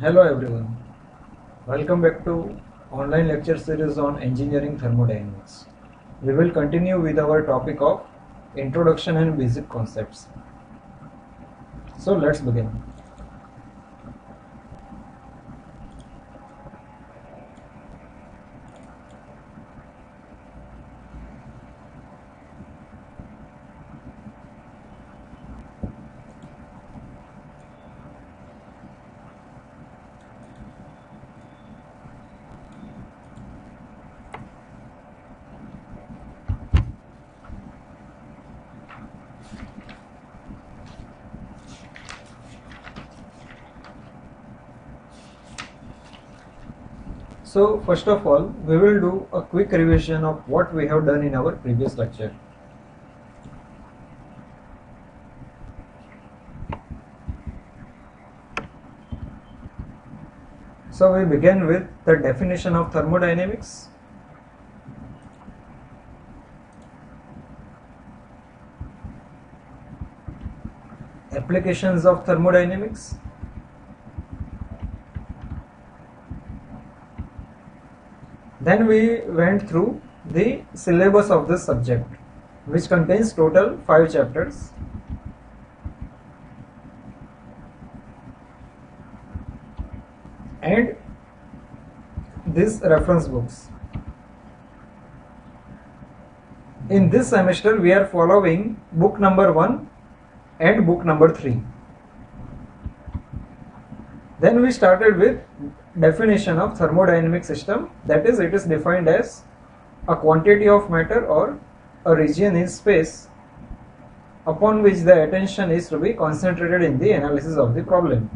Hello everyone, welcome back to online lecture series on engineering thermodynamics. We will continue with our topic of introduction and basic concepts. So let's begin. So first of all, we will do a quick revision of what we have done in our previous lecture. So we begin with the definition of thermodynamics. Applications of thermodynamics. Then we went through the syllabus of this subject, which contains total 5 chapters. And these reference books. In this semester we are following book number 1 and book number 3. Then we started with definition of thermodynamic system, that is, it is defined as a quantity of matter or a region in space upon which the attention is to be concentrated in the analysis of the problem.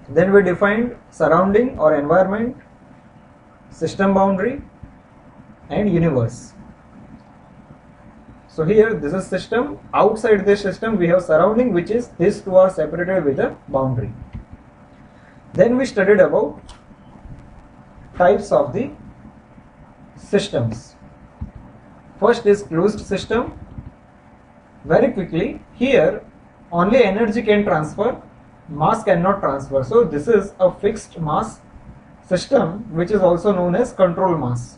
Then we defined surrounding or environment, system boundary and universe. So here this is system, outside this system we have surrounding, which is these two are separated with a boundary. Then we studied about types of the systems. First is closed system. Very quickly, here only energy can transfer, mass cannot transfer. So this is a fixed mass system, which is also known as control mass.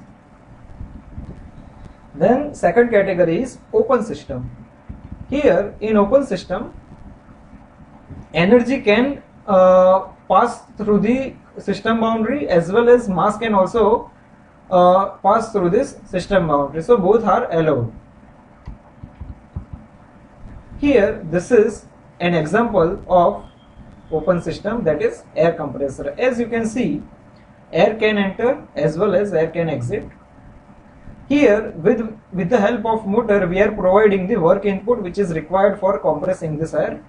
Then second category is open system. Here in open system, energy can pass through the system boundary as well as mass can also pass through this system boundary. So both are allowed. Here this is an example of open system, that is air compressor. As you can see, air can enter as well as air can exit. Here with the help of motor we are providing the work input which is required for compressing this air,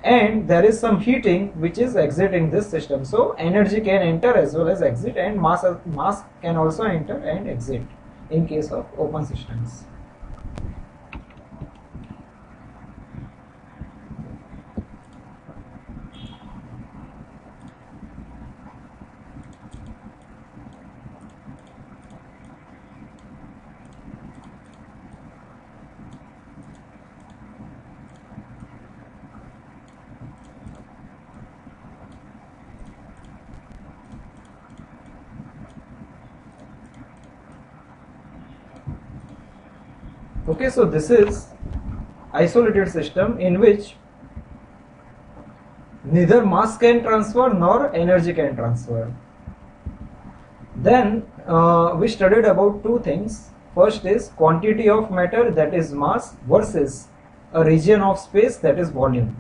and there is some heating which is exiting this system. So energy can enter as well as exit, and mass can also enter and exit in case of open systems. Okay, so this is isolated system in which neither mass can transfer nor energy can transfer. Then we studied about two things. First is quantity of matter, that is mass, versus a region of space, that is volume.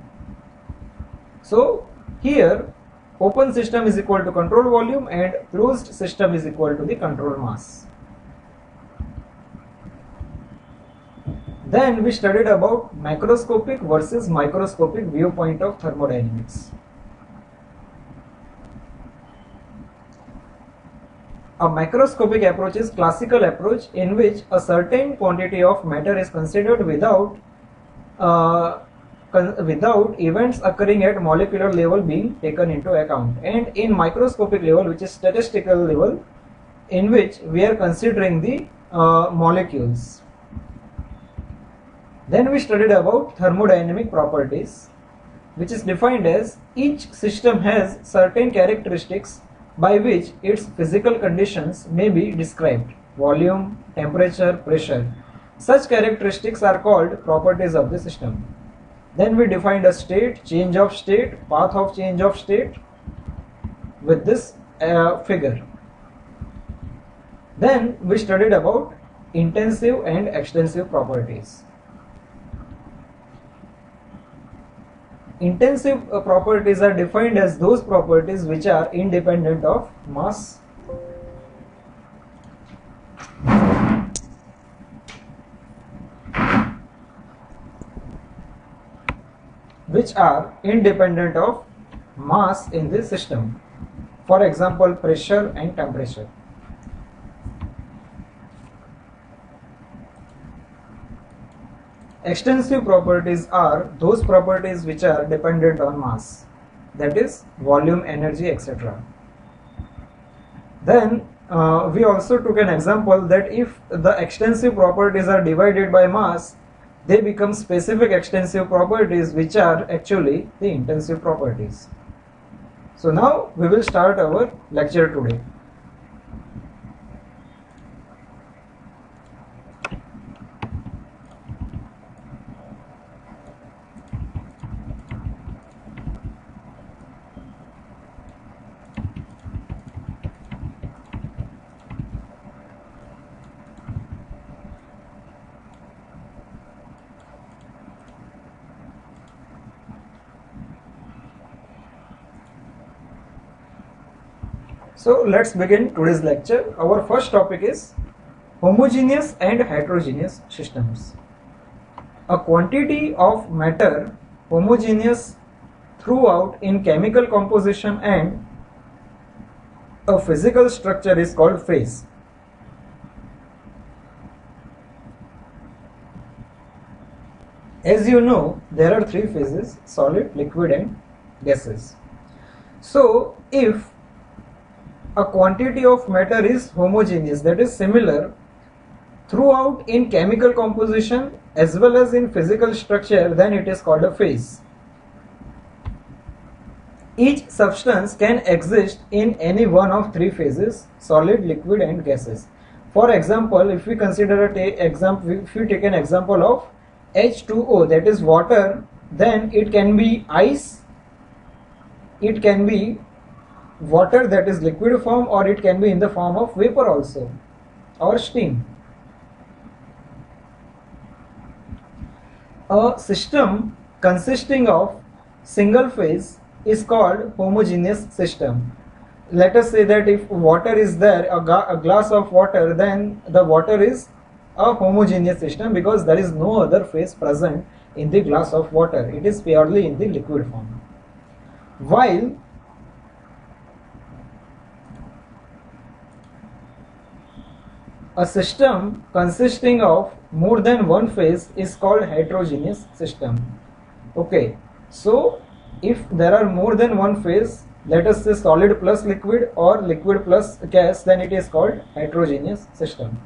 So here open system is equal to control volume and closed system is equal to the control mass. Then we studied about macroscopic versus microscopic viewpoint of thermodynamics. A macroscopic approach is classical approach in which a certain quantity of matter is considered without events occurring at molecular level being taken into account, and in microscopic level, which is statistical level, in which we are considering the molecules. Then we studied about thermodynamic properties. which is defined as each system has certain characteristics by which its physical conditions may be described: volume, temperature, pressure. Such characteristics are called properties of the system. Then we defined a state, change of state, path of change of state with this figure. Then we studied about intensive and extensive properties. Intensive properties are defined as those properties which are independent of mass, in the system. For example, pressure and temperature. Extensive properties are those properties which are dependent on mass, that is volume, energy, etc. Then we also took an example that if the extensive properties are divided by mass, they become specific extensive properties, which are actually the intensive properties. So now we will start our lecture today. So let's begin today's lecture. Our first topic is homogeneous and heterogeneous systems. A quantity of matter homogeneous throughout in chemical composition and a physical structure is called phase. As you know, there are three phases: solid, liquid and gases. So if a quantity of matter is homogeneous, that is similar throughout in chemical composition as well as in physical structure, then it is called a phase. Each substance can exist in any one of three phases: solid, liquid and gases. For example, if we consider if we take an example of H2O, that is water, then it can be ice, it can be water, that is liquid form, or it can be in the form of vapor also, or steam. A system consisting of single phase is called homogeneous system. Let us say that if water is there, a glass of water, then the water is a homogeneous system because there is no other phase present in the glass of water. It is purely in the liquid form. While a system consisting of more than one phase is called heterogeneous system. Okay, so if there are more than one phase, let us say solid plus liquid or liquid plus gas, then it is called heterogeneous system.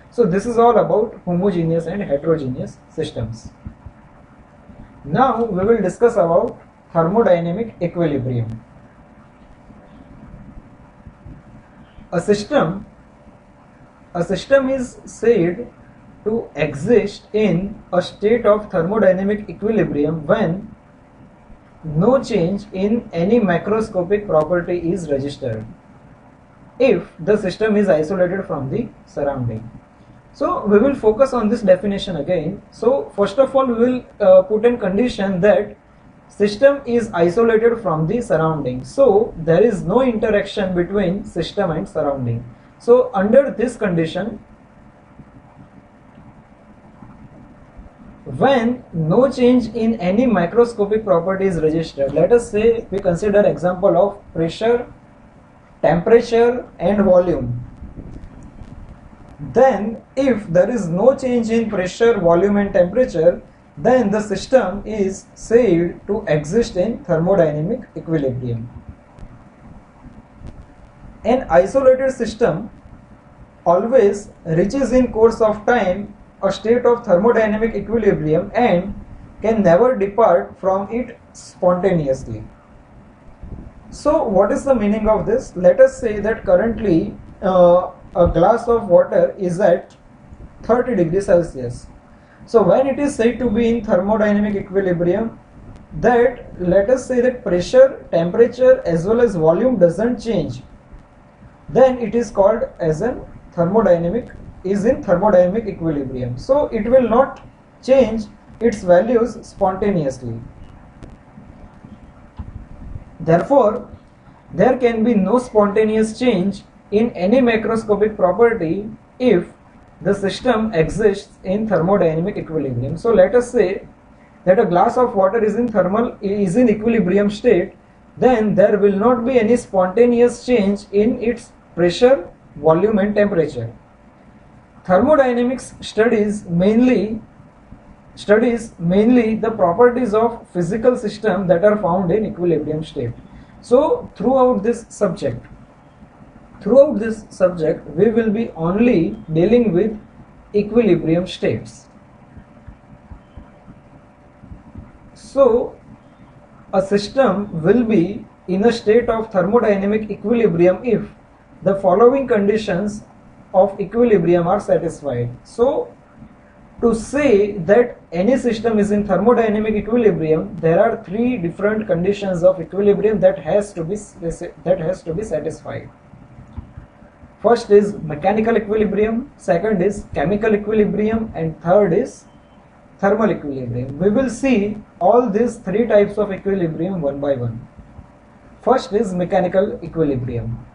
So this is all about homogeneous and heterogeneous systems. Now we will discuss about thermodynamic equilibrium. A system is said to exist in a state of thermodynamic equilibrium when no change in any macroscopic property is registered, if the system is isolated from the surrounding. So we will focus on this definition again. So first of all, we will put in condition that system is isolated from the surrounding. So there is no interaction between system and surrounding. So under this condition, when no change in any macroscopic property is registered, let us say we consider example of pressure, temperature and volume. Then if there is no change in pressure, volume and temperature, then the system is said to exist in thermodynamic equilibrium. An isolated system always reaches in course of time a state of thermodynamic equilibrium and can never depart from it spontaneously. So what is the meaning of this? Let us say that currently a glass of water is at 30 degrees Celsius. So when it is said to be in thermodynamic equilibrium, that let us say that pressure, temperature as well as volume doesn't change, then it is called as in thermodynamic equilibrium. So it will not change its values spontaneously. Therefore, there can be no spontaneous change in any macroscopic property if the system exists in thermodynamic equilibrium. So let us say that a glass of water is in equilibrium state, then there will not be any spontaneous change in its pressure, volume and temperature. Thermodynamics studies mainly the properties of physical system that are found in equilibrium state. So throughout this subject we will be only dealing with equilibrium states. So a system will be in a state of thermodynamic equilibrium if the following conditions of equilibrium are satisfied. So to say that any system is in thermodynamic equilibrium, there are three different conditions of equilibrium that has to be satisfied. First is mechanical equilibrium, second is chemical equilibrium, and third is thermal equilibrium. We will see all these three types of equilibrium one by one. First is mechanical equilibrium.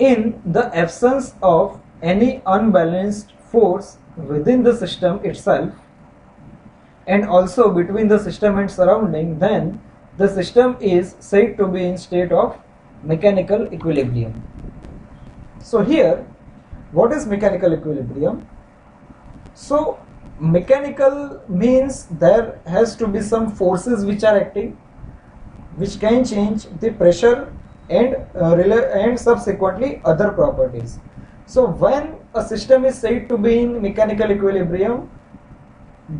In the absence of any unbalanced force within the system itself and also between the system and surrounding, then the system is said to be in state of mechanical equilibrium. So here, what is mechanical equilibrium? So mechanical means there has to be some forces which are acting, which can change the pressure and subsequently other properties. So when a system is said to be in mechanical equilibrium,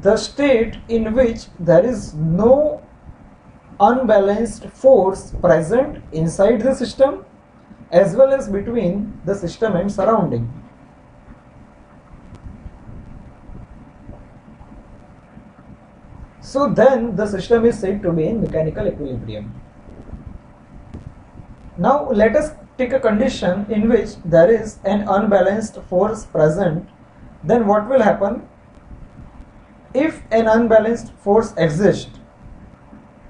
the state in which there is no unbalanced force present inside the system as well as between the system and surrounding. So then the system is said to be in mechanical equilibrium. Now let us take a condition in which there is an unbalanced force present. Then what will happen? If an unbalanced force exists,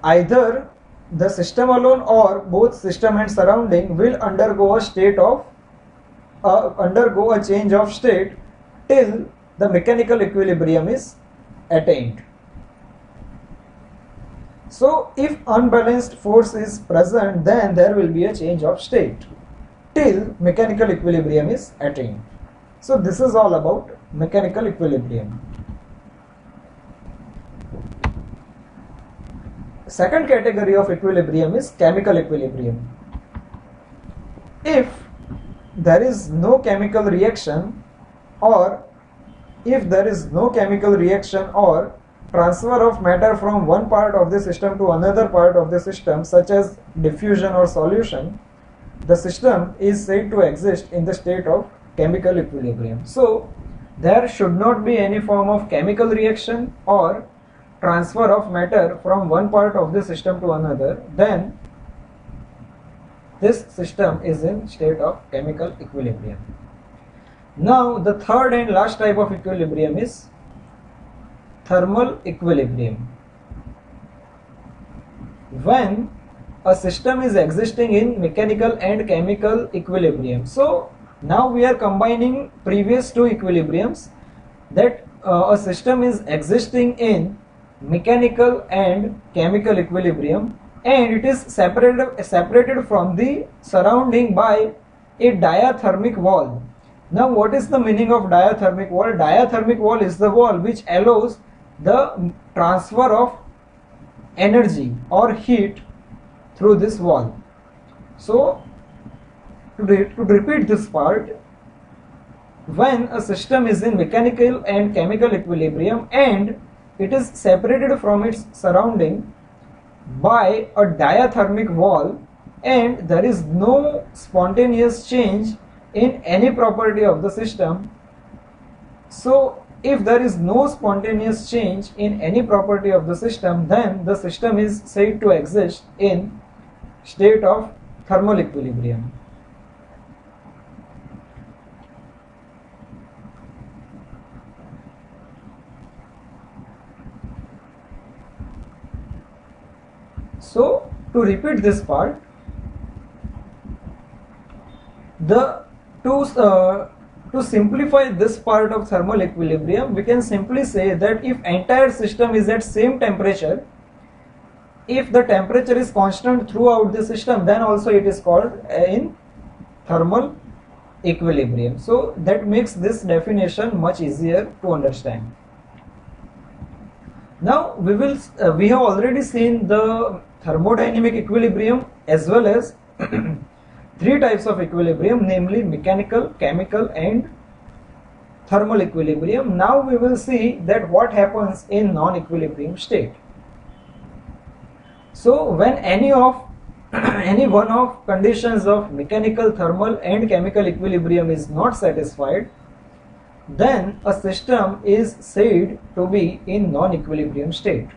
either the system alone or both system and surrounding will undergo a change of state till the mechanical equilibrium is attained. So if unbalanced force is present, then there will be a change of state till mechanical equilibrium is attained. So this is all about mechanical equilibrium. Second category of equilibrium is chemical equilibrium. If there is no chemical reaction or transfer of matter from one part of the system to another part of the system, such as diffusion or solution, the system is said to exist in the state of chemical equilibrium. So there should not be any form of chemical reaction or transfer of matter from one part of the system to another, then this system is in state of chemical equilibrium. Now the third and last type of equilibrium is thermal equilibrium. When a system is existing in mechanical and chemical equilibrium. So now we are combining previous two equilibriums, that a system is existing in mechanical and chemical equilibrium and it is separated from the surrounding by a diathermic wall. Now what is the meaning of diathermic wall? Diathermic wall is the wall which allows the transfer of energy or heat through this wall. So to repeat this part, when a system is in mechanical and chemical equilibrium and it is separated from its surrounding by a diathermic wall, and there is no spontaneous change in any property of the system. So if there is no spontaneous change in any property of the system, then the system is said to exist in state of thermal equilibrium. So to repeat this part, to simplify this part of thermal equilibrium, we can simply say that if entire system is at same temperature, if the temperature is constant throughout the system, then also it is called in thermal equilibrium. So that makes this definition much easier to understand. Now we have already seen the thermodynamic equilibrium as well as three types of equilibrium, namely mechanical, chemical and thermal equilibrium. Now we will see that what happens in non-equilibrium state. So when any one of conditions of mechanical, thermal and chemical equilibrium is not satisfied, then a system is said to be in non-equilibrium state.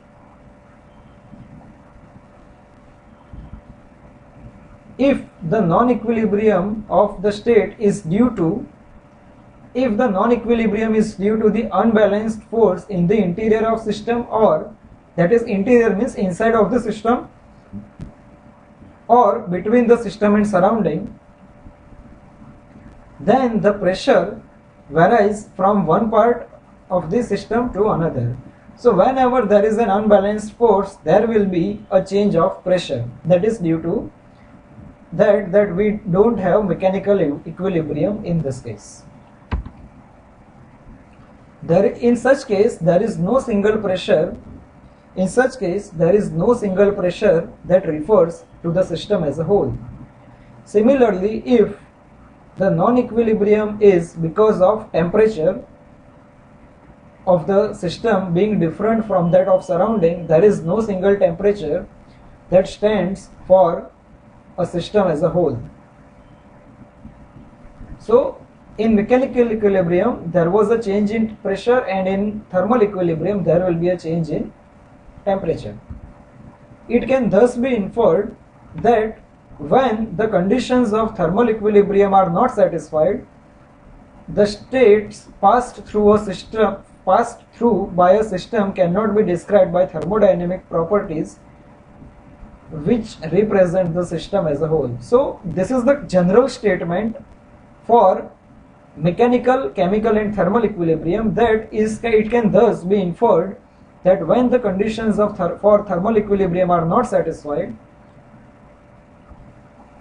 If the non-equilibrium of the state is due to, if the non-equilibrium is due to the unbalanced force in the interior of system, or that is interior means inside of the system or between the system and surrounding, then the pressure varies from one part of the system to another. So whenever there is an unbalanced force, there will be a change of pressure. That is due to that we don't have mechanical equilibrium in this case. In such case there is no single pressure. In such case there is no single pressure that refers to the system as a whole. Similarly, if the non-equilibrium is because of temperature of the system being different from that of surrounding, there is no single temperature that stands for a system as a whole. So in mechanical equilibrium there was a change in pressure, and in thermal equilibrium there will be a change in temperature. It can thus be inferred that when the conditions of thermal equilibrium are not satisfied, the states passed through by a system cannot be described by thermodynamic properties which represent the system as a whole. So this is the general statement for mechanical, chemical and thermal equilibrium, that is, it can thus be inferred that when the conditions for thermal equilibrium are not satisfied,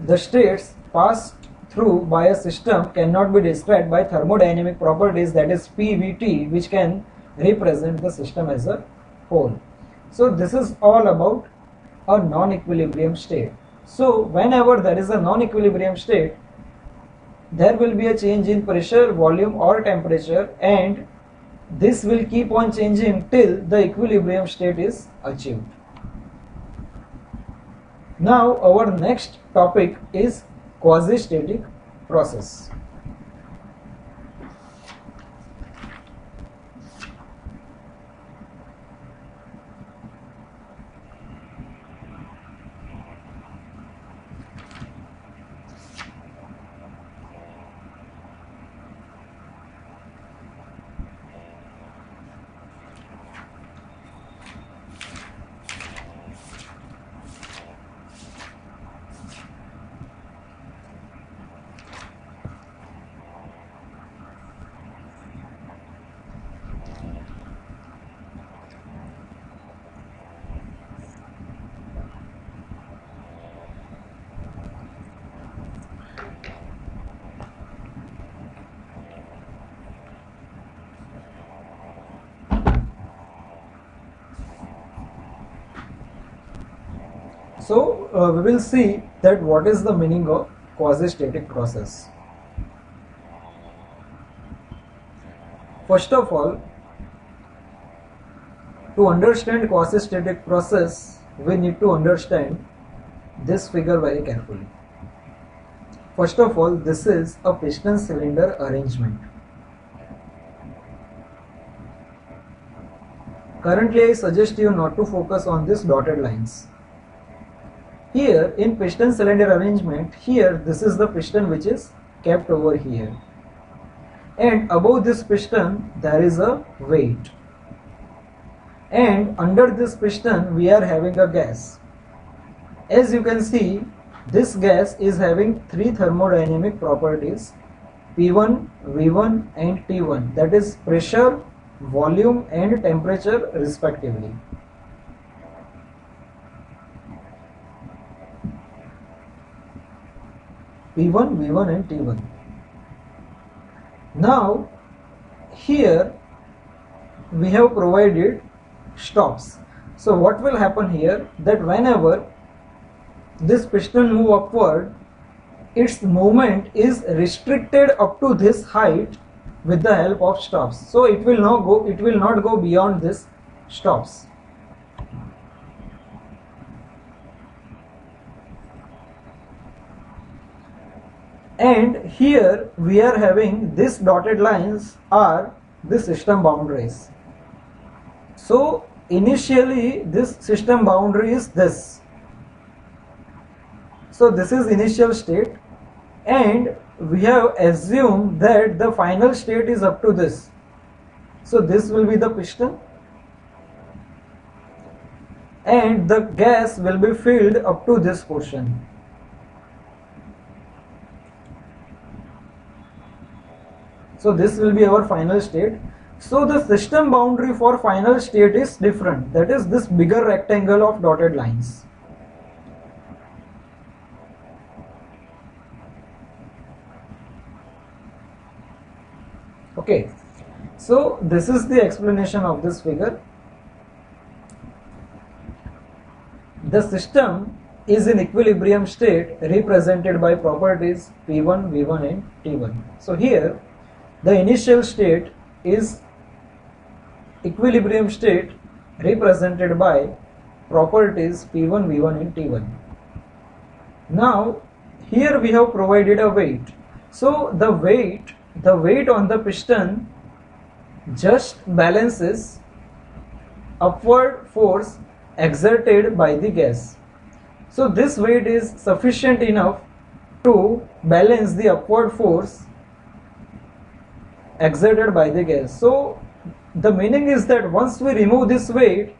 the states passed through by a system cannot be described by thermodynamic properties, that is PVT, which can represent the system as a whole. So this is all about a non-equilibrium state. So whenever there is a non-equilibrium state, there will be a change in pressure, volume or temperature, and this will keep on changing till the equilibrium state is achieved. Now our next topic is quasi-static process. So we will see that what is the meaning of quasi-static process. First of all, To understand quasi-static process, we need to understand this figure very carefully. First of all, this is a piston cylinder arrangement. Currently, I suggest you not to focus on these dotted lines. Here in piston cylinder arrangement, here this is the piston which is kept over here. And above this piston there is a weight. And under this piston we are having a gas. As you can see, this gas is having three thermodynamic properties, P1, V1 and T1, that is pressure, volume and temperature respectively. P1, V1 and T1. Now here we have provided stops. So what will happen here, that whenever this piston move upward, its movement is restricted up to this height with the help of stops. So it will not go beyond this stops. And here we are having these dotted lines are the system boundaries. So initially this system boundary is this. So this is initial state, and we have assumed that the final state is up to this. So this will be the piston and the gas will be filled up to this portion. So this will be our final state. So the system boundary for final state is different. That is this bigger rectangle of dotted lines. Okay. So this is the explanation of this figure. The system is in equilibrium state represented by properties P1, V1 and T1. So here the initial state is equilibrium state represented by properties P1, V1 and T1. Now here we have provided a weight. So the weight on the piston just balances upward force exerted by the gas. So this weight is sufficient enough to balance the upward force exerted by the gas. So the meaning is that once we remove this weight,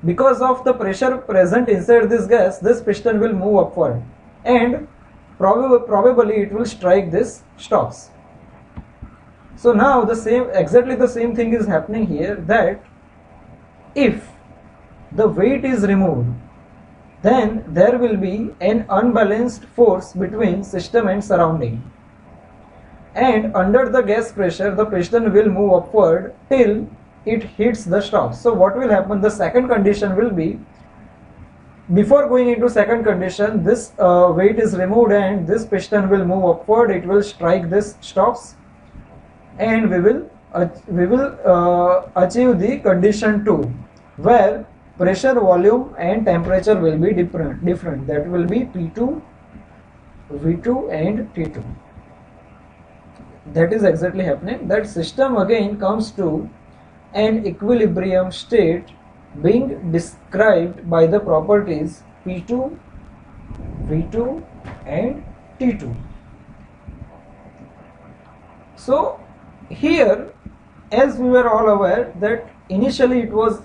because of the pressure present inside this gas, this piston will move upward and probably it will strike this stops. So now exactly the same thing is happening here, that if the weight is removed, then there will be an unbalanced force between system and surrounding. And under the gas pressure, the piston will move upward till it hits the stops. So what will happen? The second condition will be, before going into second condition, this weight is removed and this piston will move upward. It will strike this stops, and we will achieve the condition 2, where pressure, volume and temperature will be different. That will be P2, V2 and T2. That is exactly happening. That system again comes to an equilibrium state being described by the properties P2, V2 and T2. So here, as we were all aware that initially it was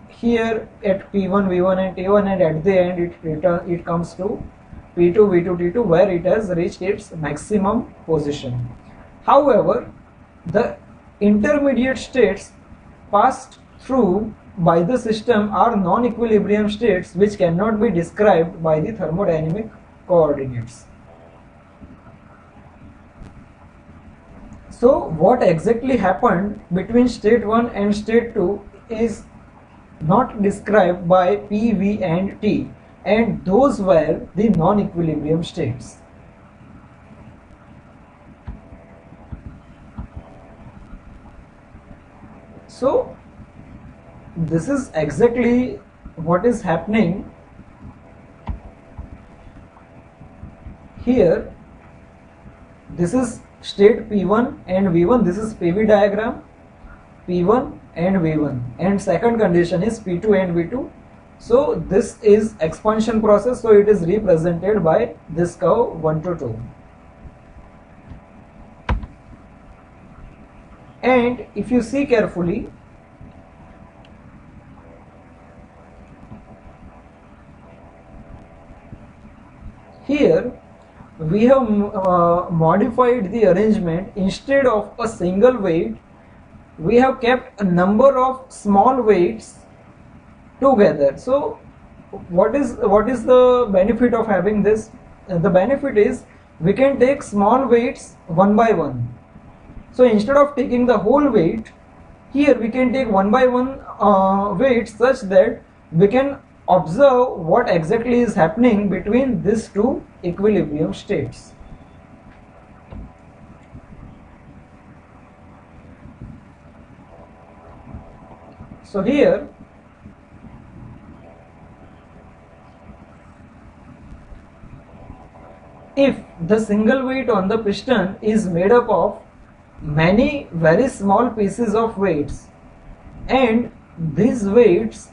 here at P1, V1 and T1, and at the end it comes to P2, V2, T2, where it has reached its maximum position. However, the intermediate states passed through by the system are non-equilibrium states which cannot be described by the thermodynamic coordinates. So what exactly happened between state 1 and state 2 is not described by P, V and T, and those were the non-equilibrium states. So this is exactly what is happening here. This is state P1 and V1. This is PV diagram, P1 and V1, and second condition is P2 and V2. So this is expansion process, so it is represented by this curve 1 to 2. And if you see carefully, here we have modified the arrangement. Instead of a single weight, we have kept a number of small weights together. So what is the benefit of having this? The benefit is we can take small weights one by one. So instead of taking the whole weight, here we can take one by one weights, such that we can observe what exactly is happening between these two equilibrium states. So here if the single weight on the piston is made up of many very small pieces of weights, and these weights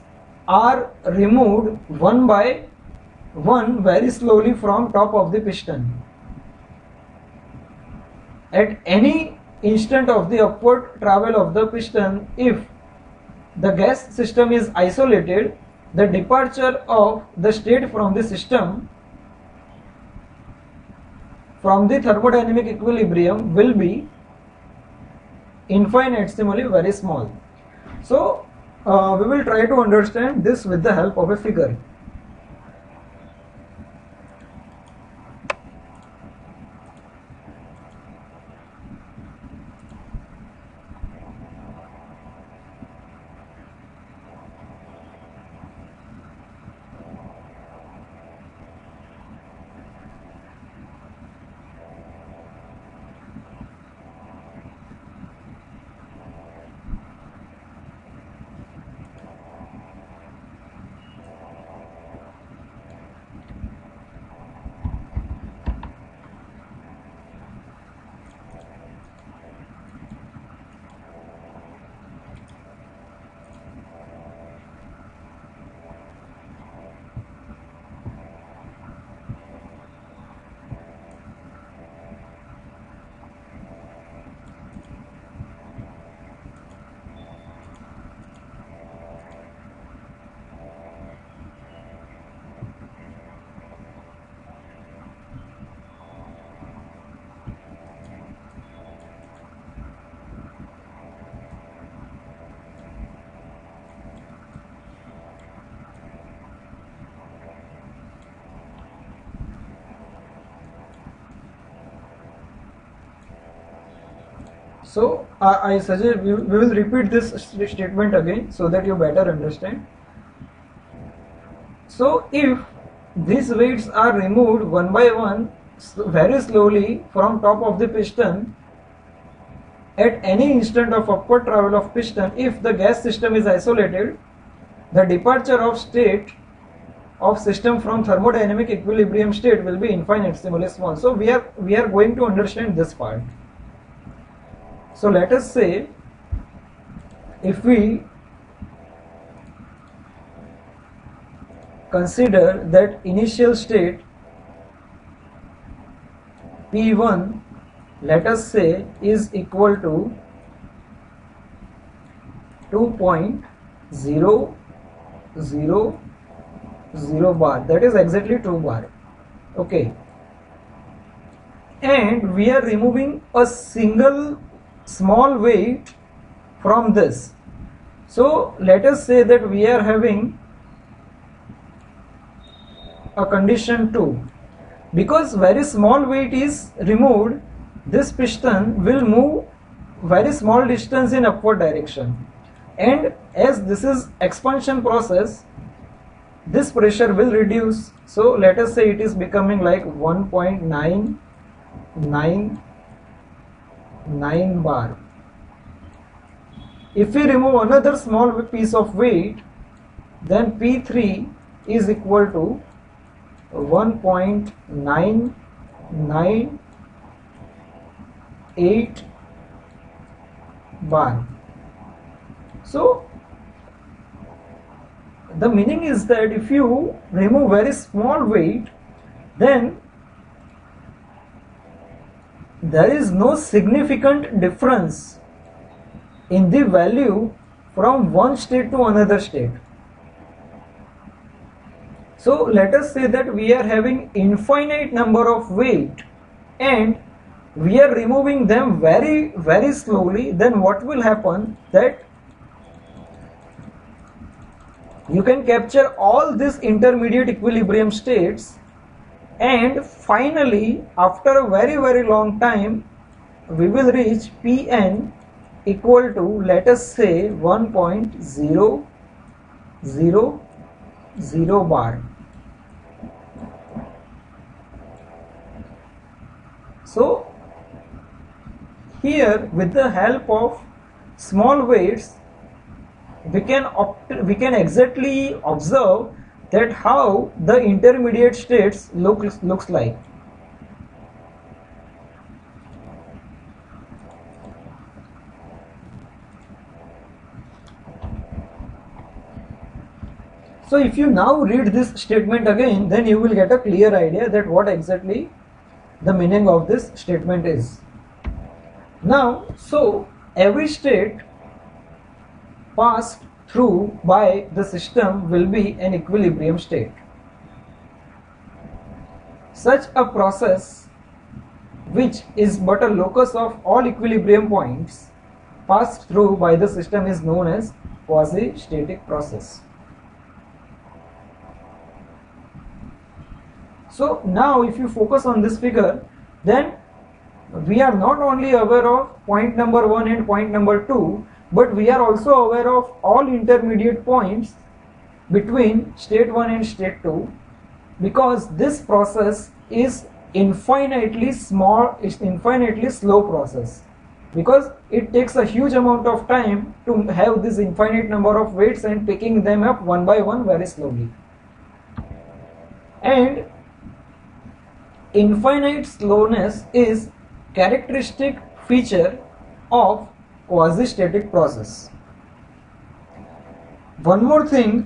are removed one by one very slowly from top of the piston, at any instant of the upward travel of the piston, if the gas system is isolated, the departure of the state from the system, from the thermodynamic equilibrium, will be infinitesimally very small. So we will try to understand this with the help of a figure. So I suggest we will repeat this statement again so that you better understand. So if these weights are removed one by one very slowly from top of the piston, at any instant of upward travel of piston, if the gas system is isolated, the departure of state of system from thermodynamic equilibrium state will be infinitesimally small. So we are going to understand this part. So let us say if we consider that initial state P1, let us say, is equal to 2.000 bar, that is exactly 2 bar. Okay, and we are removing a single small weight from this. So let us say that we are having a condition 2. Because very small weight is removed, this piston will move very small distance in upward direction, and as this is expansion process, this pressure will reduce. So let us say it is becoming like 1.999 bar. If we remove another small piece of weight, then P3 is equal to 1.998 bar. So the meaning is that if you remove very small weight, then there is no significant difference in the value from one state to another state. So let us say that we are having infinite number of weight and we are removing them very slowly. Then what will happen, that you can capture all these intermediate equilibrium states, and finally after a very long time we will reach Pn equal to, let us say, 1.000 bar. So here, with the help of small weights, we can exactly observe that how the intermediate states looks like. So if you now read this statement again, then you will get a clear idea that what exactly the meaning of this statement is. Now, so every state passed through by the system will be an equilibrium state. Such a process, which is but a locus of all equilibrium points passed through by the system, is known as quasi-static process. So now if you focus on this figure, then we are not only aware of point number 1 and point number 2, but we are also aware of all intermediate points between state 1 and state 2, because this process is infinitely slow process, because it takes a huge amount of time to have this infinite number of weights and picking them up one by one very slowly. And infinite slowness is characteristic feature of quasi-static process. One more thing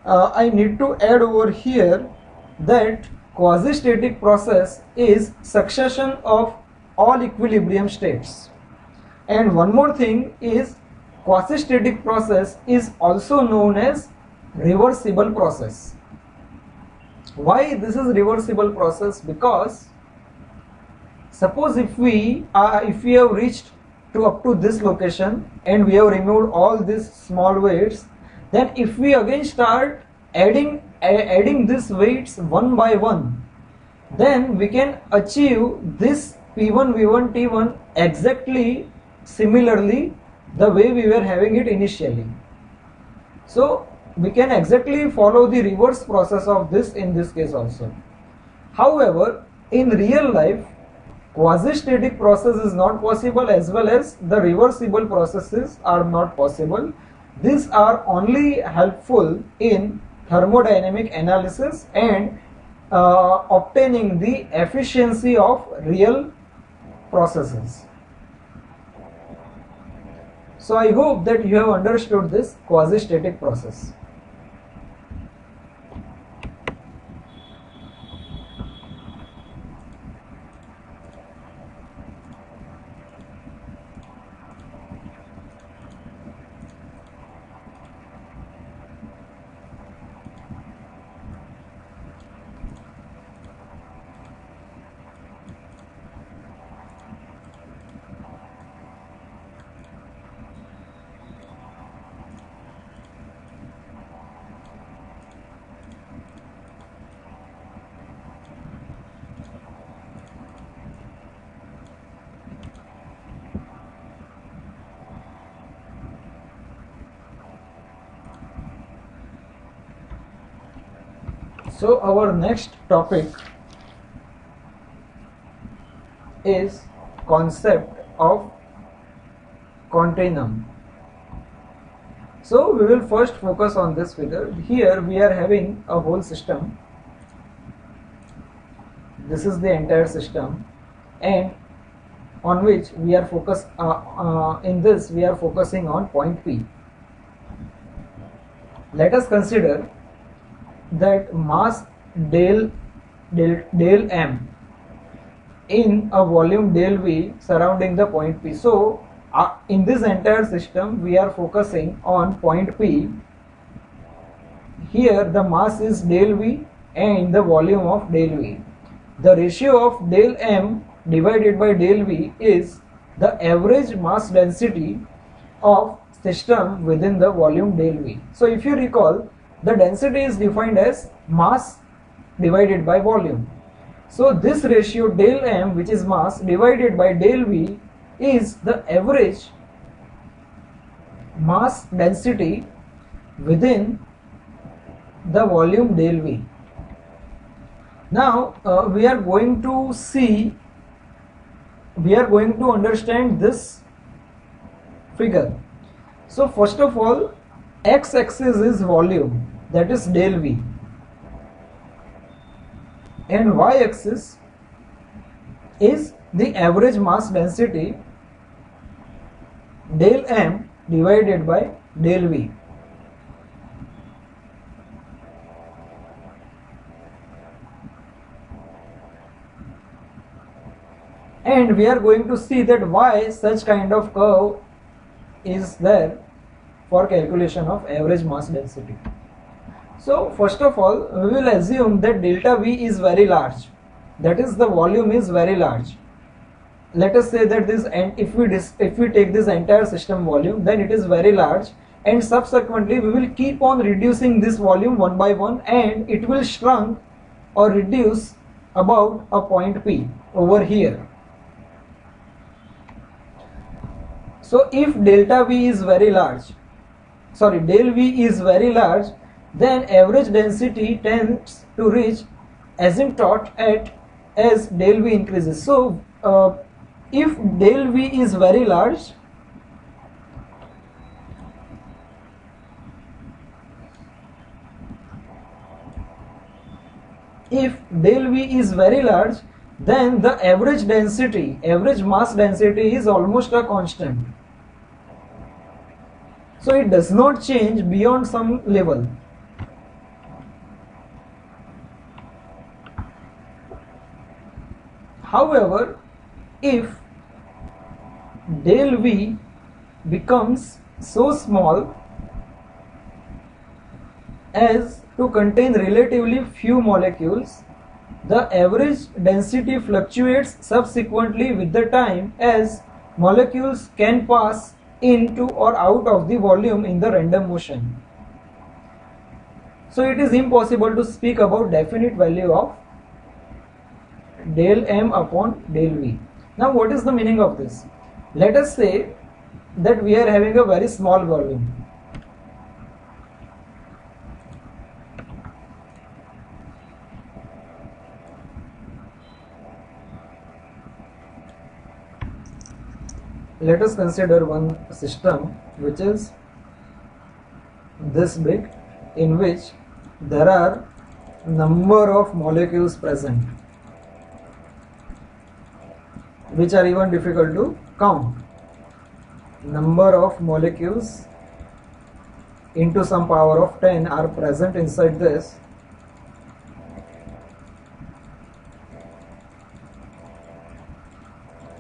I need to add over here, that quasi-static process is succession of all equilibrium states. And one more thing is, quasi-static process is also known as reversible process. Why this is reversible process? Because suppose if we have reached to up to this location and we have removed all these small weights, then if we again start adding these weights one by one, then we can achieve this P1, V1, T1 exactly similarly the way we were having it initially. So we can exactly follow the reverse process of this in this case also. However, in real life, quasi-static process is not possible, as well as the reversible processes are not possible. These are only helpful in thermodynamic analysis and obtaining the efficiency of real processes. So I hope that you have understood this quasi-static process. So our next topic is concept of continuum. So we will first focus on this figure. Here we are having a whole system. This is the entire system, and on which we are in this we are focusing on point P. Let us consider that mass del M in a volume del V surrounding the point P. So in this entire system we are focusing on point P. Here the mass is del V and the volume of del V. The ratio of del M divided by del V is the average mass density of system within the volume del V. So if you recall, the density is defined as mass divided by volume. So this ratio del M, which is mass, divided by del V is the average mass density within the volume del V. Now we are going to understand this figure. So first of all, x-axis is volume, that is del V, and y-axis is the average mass density del M divided by del V. And we are going to see that why such kind of curve is there for calculation of average mass density. So first of all, we will assume that delta V is very large, that is the volume is very large. Let us say that this, and if we take this entire system volume, then it is very large, and subsequently we will keep on reducing this volume one by one, and it will shrink or reduce about a point P over here. So if delta V is very large, del V is very large, then average density tends to reach asymptote as del V increases. So if del V is very large, then the average mass density is almost a constant. So it does not change beyond some level. However, if del V becomes so small as to contain relatively few molecules, the average density fluctuates subsequently with the time as molecules can pass into or out of the volume in the random motion. So it is impossible to speak about definite value of del M upon del V. Now what is the meaning of this? Let us say that we are having a very small volume. Let us consider one system which is this big, in which there are number of molecules present, which are even difficult to count. Number of molecules into some power of 10 are present inside this.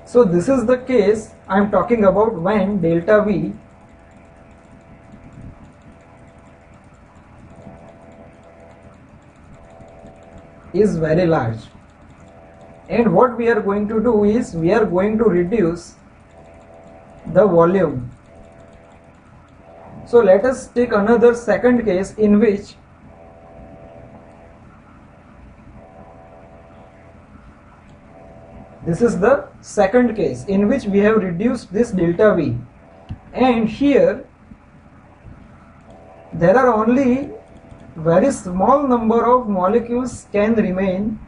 So this is the case I am talking about when delta V is very large. And what we are going to do is we are going to reduce the volume. So let us take another second case in which this is the second case in which we have reduced this delta V, and here there are only very small number of molecules can remain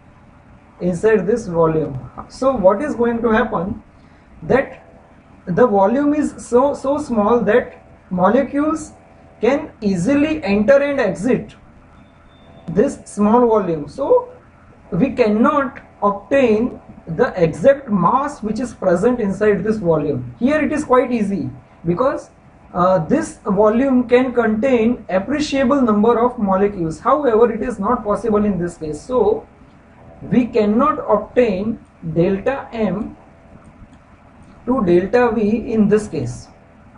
inside this volume. So what is going to happen, that the volume is so small that molecules can easily enter and exit this small volume. So we cannot obtain the exact mass which is present inside this volume. Here it is quite easy because this volume can contain appreciable number of molecules. However, it is not possible in this case. So we cannot obtain delta M to delta V in this case.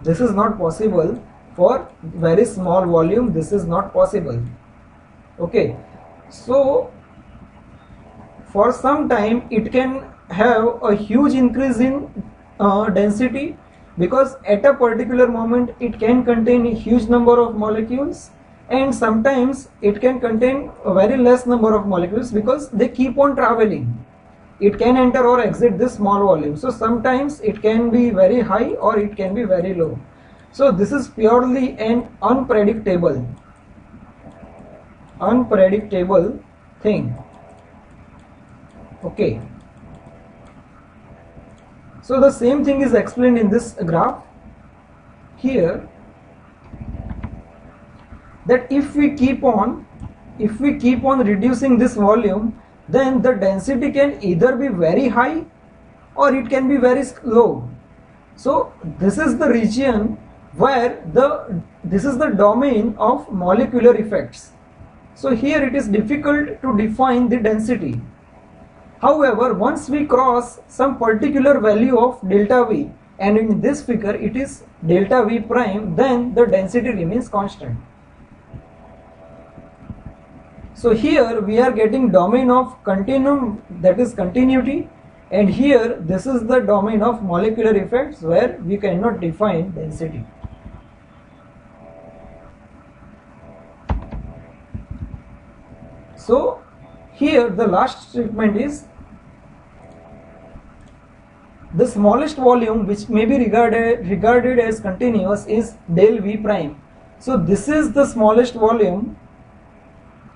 This is not possible for very small volume. This is not possible. Okay, so for some time it can have a huge increase in density, because at a particular moment it can contain a huge number of molecules, and sometimes it can contain a very less number of molecules because they keep on traveling. It can enter or exit this small volume. So sometimes it can be very high or it can be very low. So this is purely an unpredictable thing. Okay. So the same thing is explained in this graph here, that if we keep on reducing this volume, then the density can either be very high or it can be very low. So this is the region where this is the domain of molecular effects. So here it is difficult to define the density. However, once we cross some particular value of delta V, and in this figure it is delta V prime, then the density remains constant. So here we are getting domain of continuum, that is continuity, and here this is the domain of molecular effects where we cannot define density. So here the last statement is the smallest volume which may be regarded as continuous is del V prime. So this is the smallest volume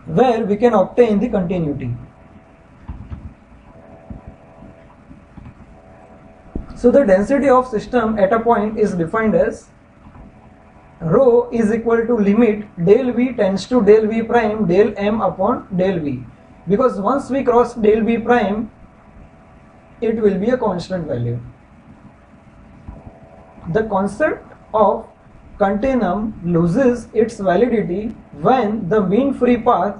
where we can obtain the continuity. So the density of system at a point is defined as rho is equal to limit del V tends to del V prime del M upon del V, because once we cross del V prime it will be a constant value. The concept of continuum loses its validity when the mean free path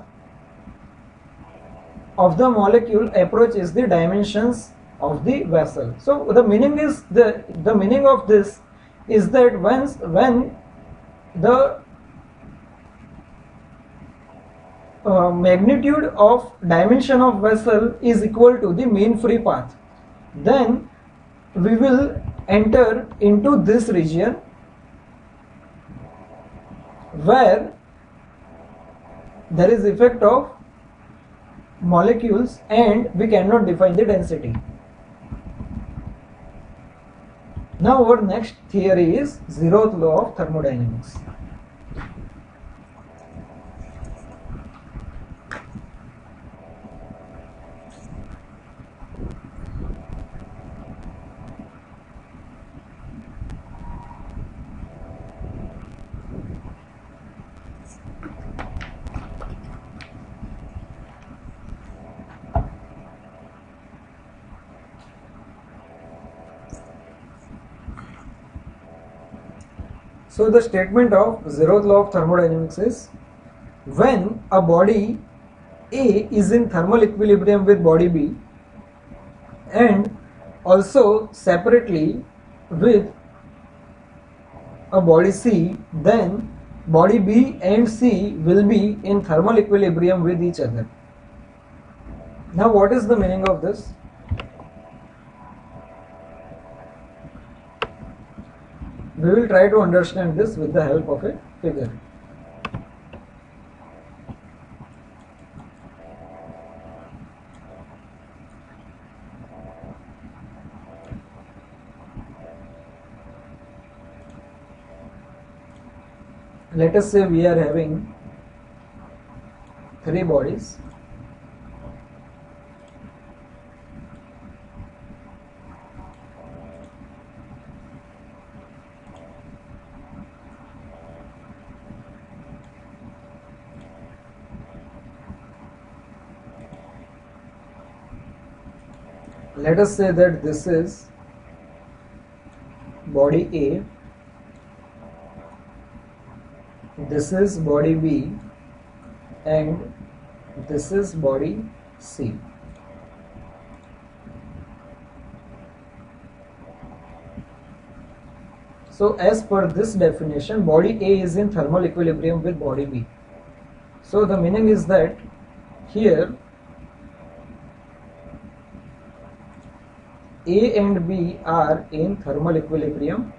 of the molecule approaches the dimensions of the vessel. So the meaning is the meaning of this is that when the magnitude of dimension of vessel is equal to the mean free path, then we will enter into this region where there is effect of molecules and we cannot define the density. Now our next theory is zeroth law of thermodynamics. So the statement of zeroth law of thermodynamics is, when a body A is in thermal equilibrium with body B and also separately with a body C, then body B and C will be in thermal equilibrium with each other. Now what is the meaning of this? We will try to understand this with the help of a figure. Let us say we are having three bodies. let us say that this is body A, this is body B, and this is body C. So as per this definition, body A is in thermal equilibrium with body B. So the meaning is that here A and B are in thermal equilibrium,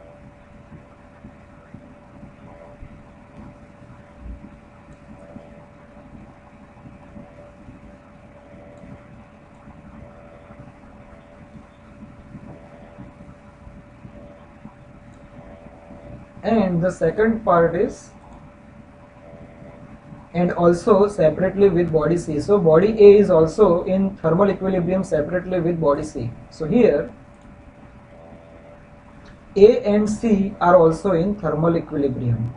and the second part is and also separately with body C. So body A is also in thermal equilibrium separately with body C. So here A and C are also in thermal equilibrium.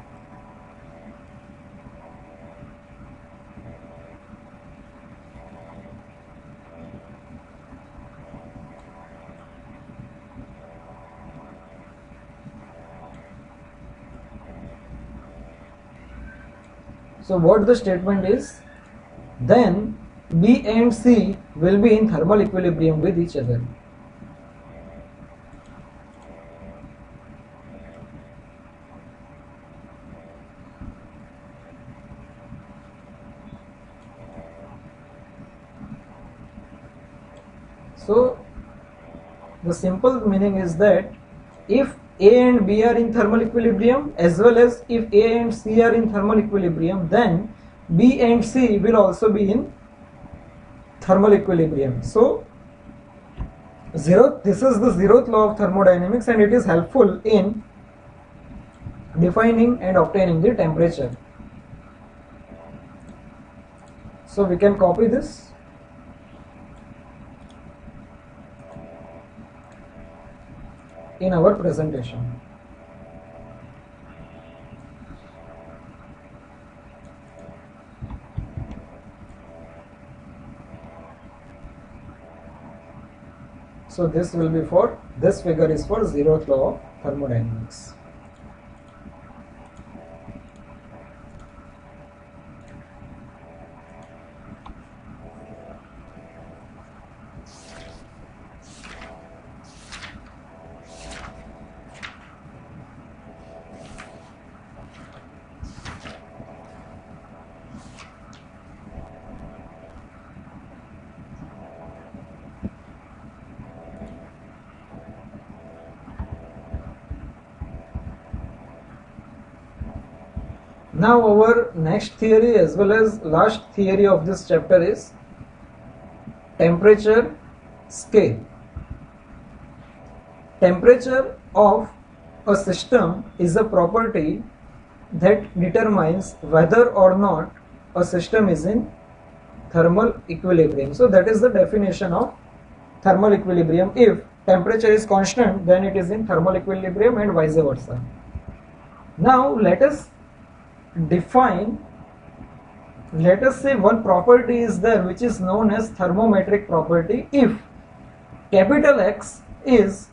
So what the statement is, then B and C will be in thermal equilibrium with each other. So the simple meaning is that if A and B are in thermal equilibrium as well as if A and C are in thermal equilibrium, then B and C will also be in thermal equilibrium. So this is the zeroth law of thermodynamics, and it is helpful in defining and obtaining the temperature. So we can copy this. In our presentation. So this will be for, this figure is for zeroth law of thermodynamics. Now our next theory as well as last theory of this chapter is temperature scale. Temperature of a system is a property that determines whether or not a system is in thermal equilibrium. So that is the definition of thermal equilibrium. If temperature is constant, then it is in thermal equilibrium and vice versa. Now let us define, let us say one property is there which is known as thermometric property. If capital X is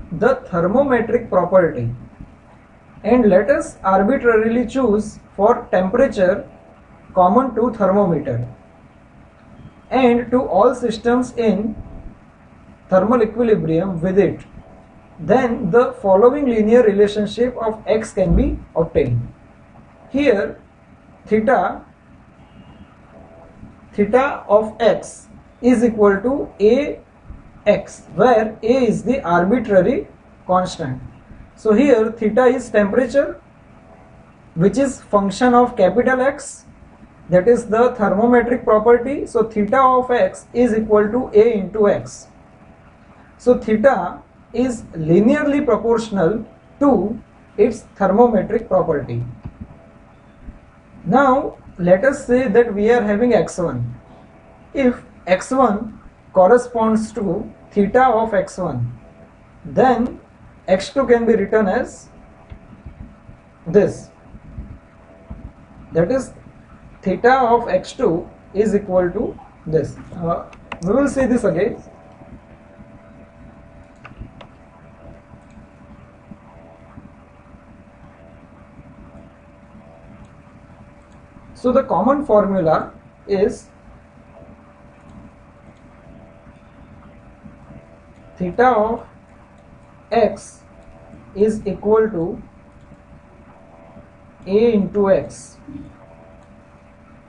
the thermometric property, and let us arbitrarily choose for temperature common to thermometer and to all systems in thermal equilibrium with it, then the following linear relationship of X can be obtained. Here theta of X is equal to Ax, where A is the arbitrary constant. So here theta is temperature, which is function of capital X, that is the thermometric property. So theta of X is equal to A into X. So theta is linearly proportional to its thermometric property. Now let us say that we are having x1. If x1 corresponds to theta of x1, then x2 can be written as this, that is theta of x2 is equal to this. We will see this again. So the common formula is theta of x is equal to a into x.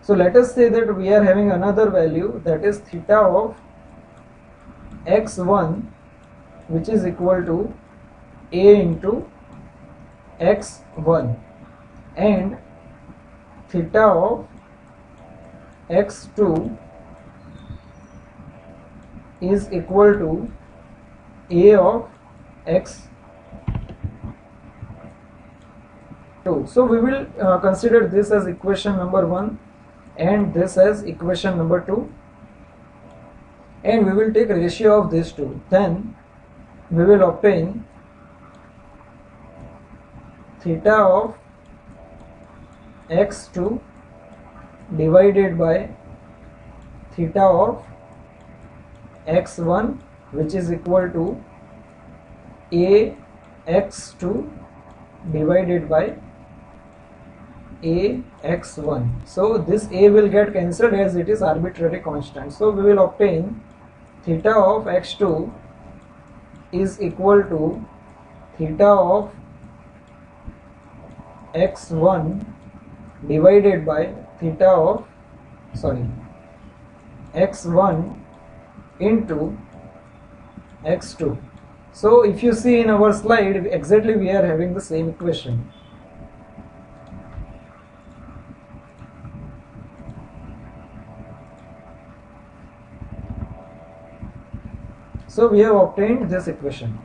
So let us say that we are having another value, that is theta of x1, which is equal to a into x1, and theta of x2 is equal to a of x2. So we will consider this as equation number 1 and this as equation number 2, and we will take ratio of these two. Then we will obtain theta of x2 divided by theta of x1, which is equal to a x2 divided by a x1. So this a will get cancelled as it is arbitrary constant. So we will obtain theta of x2 is equal to theta of x1 divided by theta of x1 into x2. So if you see in our slide, exactly we are having the same equation. So we have obtained this equation.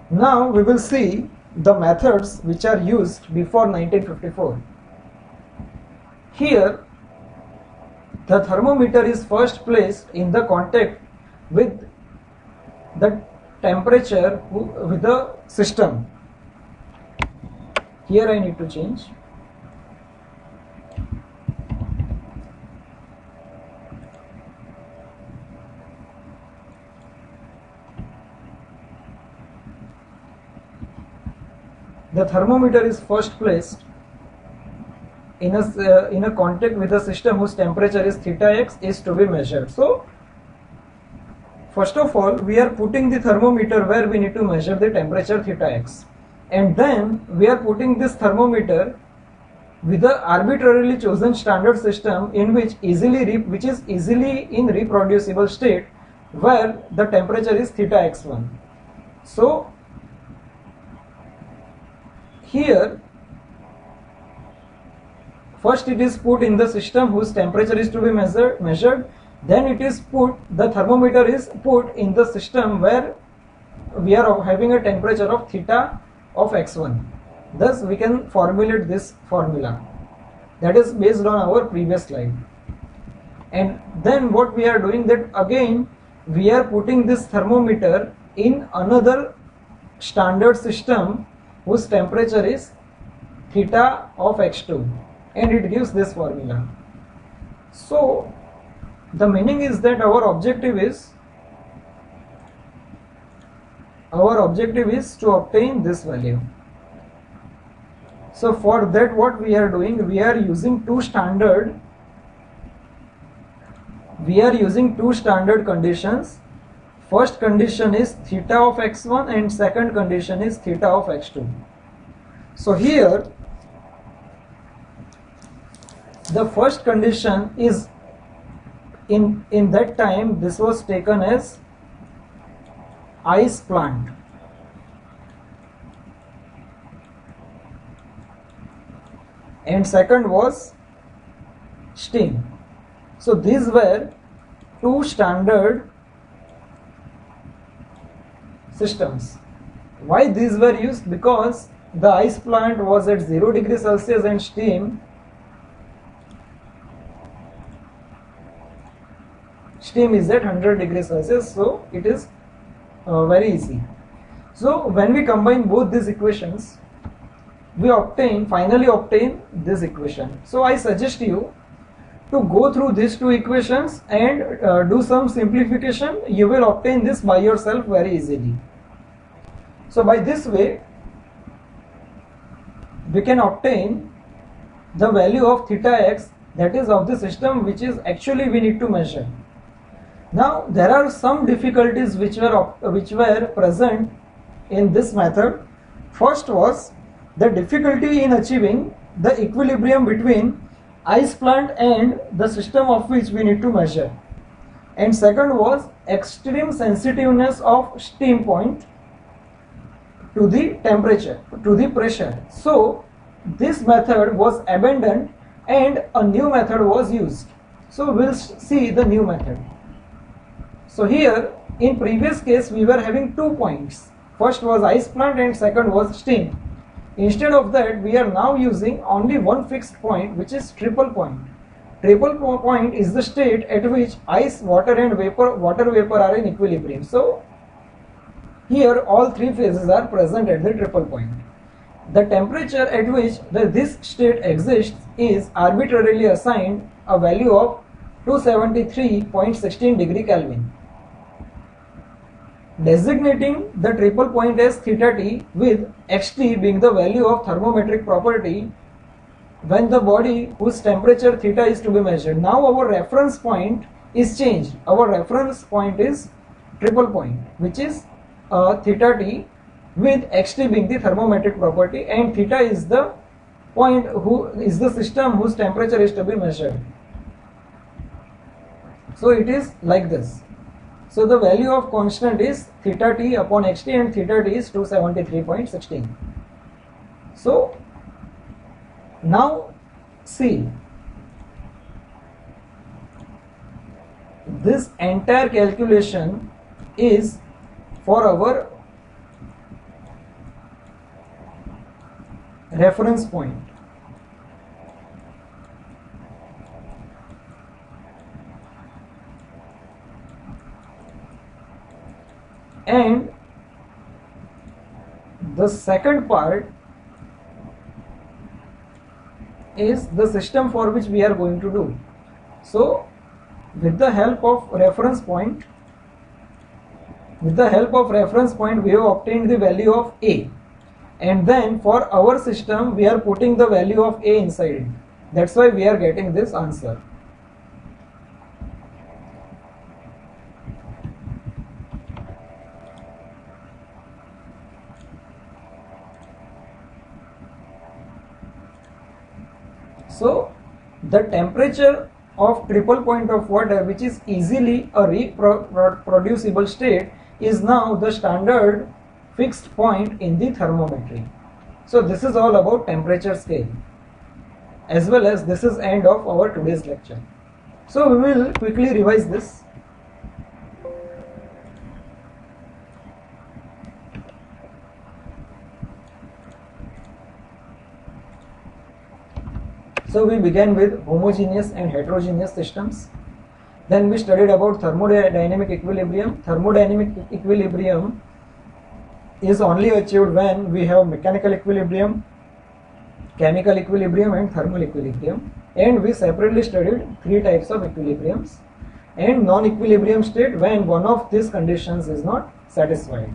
Now we will see the methods which are used before 1954. Here the thermometer is first placed in the contact with the temperature with the system. Here I need to change. The thermometer is first placed in a contact with a system whose temperature is theta x is to be measured. So first of all, we are putting the thermometer where we need to measure the temperature theta x, and then we are putting this thermometer with the arbitrarily chosen standard system in which which is easily in reproducible state, where the temperature is theta x1. So here first it is put in the system whose temperature is to be measured, then it is put, the thermometer is put in the system where we are having a temperature of theta of x1. Thus we can formulate this formula that is based on our previous slide. And then what we are doing, that again we are putting this thermometer in another standard system whose temperature is theta of x2, and it gives this formula. So the meaning is that our objective is to obtain this value. So for that, what we are doing, we are using two standard conditions. First condition is theta of x1 and second condition is theta of x2. So here the first condition is in that time this was taken as ice plant, and second was steam. So these were two standard systems. Why these were used? Because the ice plant was at 0 degrees Celsius and steam is at 100 degrees Celsius, so it is very easy. So when we combine both these equations, we finally obtain this equation. So I suggest you to go through these two equations and do some simplification. You will obtain this by yourself very easily. So by this way we can obtain the value of theta x, that is of the system which is actually we need to measure. Now there are some difficulties which were present in this method. First was the difficulty in achieving the equilibrium between ice plant and the system of which we need to measure. And second was extreme sensitiveness of steam point to the temperature, to the pressure. So this method was abandoned and a new method was used. So we'll see the new method. So here in previous case we were having 2 points. First was ice plant and second was steam. Instead of that we are now using only one fixed point, which is triple point. Triple point is the state at which ice, water and water vapor are in equilibrium. So here all three phases are present at the triple point. The temperature at which this state exists is arbitrarily assigned a value of 273.16 degree Kelvin. Designating the triple point as theta t, with xt being the value of thermometric property when the body whose temperature theta is to be measured. Now our reference point is changed. Our reference point is triple point, which is theta t, with xt being the thermometric property, and theta is the point who is the system whose temperature is to be measured. So it is like this. So the value of constant is theta t upon xt, and theta t is 273.16. So now see, this entire calculation is for our reference point. And the second part is the system for which we are going to do. So with the help of reference point, we have obtained the value of A, and then for our system we are putting the value of A inside it. That's why we are getting this answer. So the temperature of triple point of water, which is easily a reproducible state, is now the standard fixed point in the thermometry. So this is all about temperature scale, as well as this is end of our today's lecture. So we will quickly revise this. So we began with homogeneous and heterogeneous systems. Then we studied about thermodynamic equilibrium. Thermodynamic equilibrium is only achieved when we have mechanical equilibrium, chemical equilibrium and thermal equilibrium. And we separately studied 3 types of equilibriums, and non-equilibrium state when one of these conditions is not satisfied.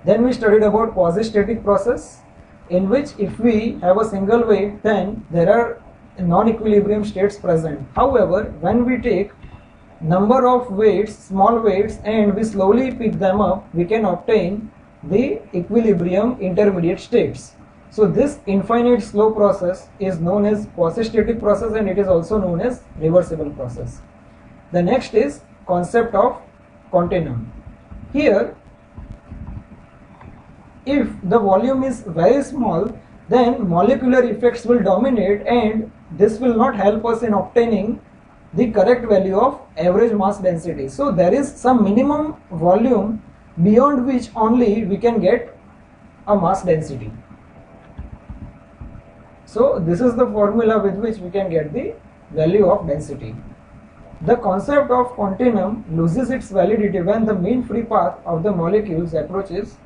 Then we studied about quasi-static process, in which if we have a single weight, then there are non-equilibrium states present. However, when we take number of weights, small weights, and we slowly pick them up, we can obtain the equilibrium intermediate states. So this infinite slow process is known as quasi-static process, and it is also known as reversible process. The next is concept of continuum. Here, if the volume is very small, then molecular effects will dominate, and this will not help us in obtaining the correct value of average mass density. So there is some minimum volume beyond which only we can get a mass density. So this is the formula with which we can get the value of density. The concept of continuum loses its validity when the mean free path of the molecules approaches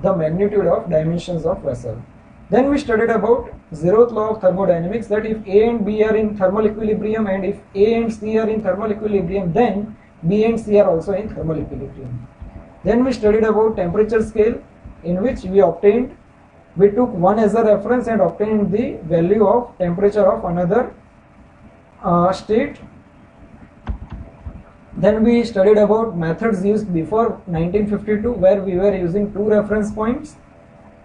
the magnitude of dimensions of vessel. Then we studied about zeroth law of thermodynamics, that if A and B are in thermal equilibrium and if A and C are in thermal equilibrium, then B and C are also in thermal equilibrium. Then we studied about temperature scale, in which we obtained we took one as a reference and obtained the value of temperature of another state. Then we studied about methods used before 1952, where we were using two reference points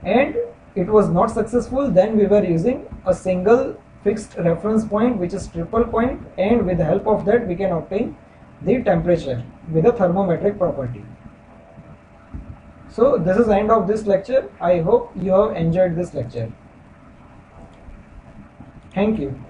and it was not successful. Then we were using a single fixed reference point, which is triple point, and with the help of that we can obtain the temperature with a thermometric property. So this is the end of this lecture. I hope you have enjoyed this lecture. Thank you.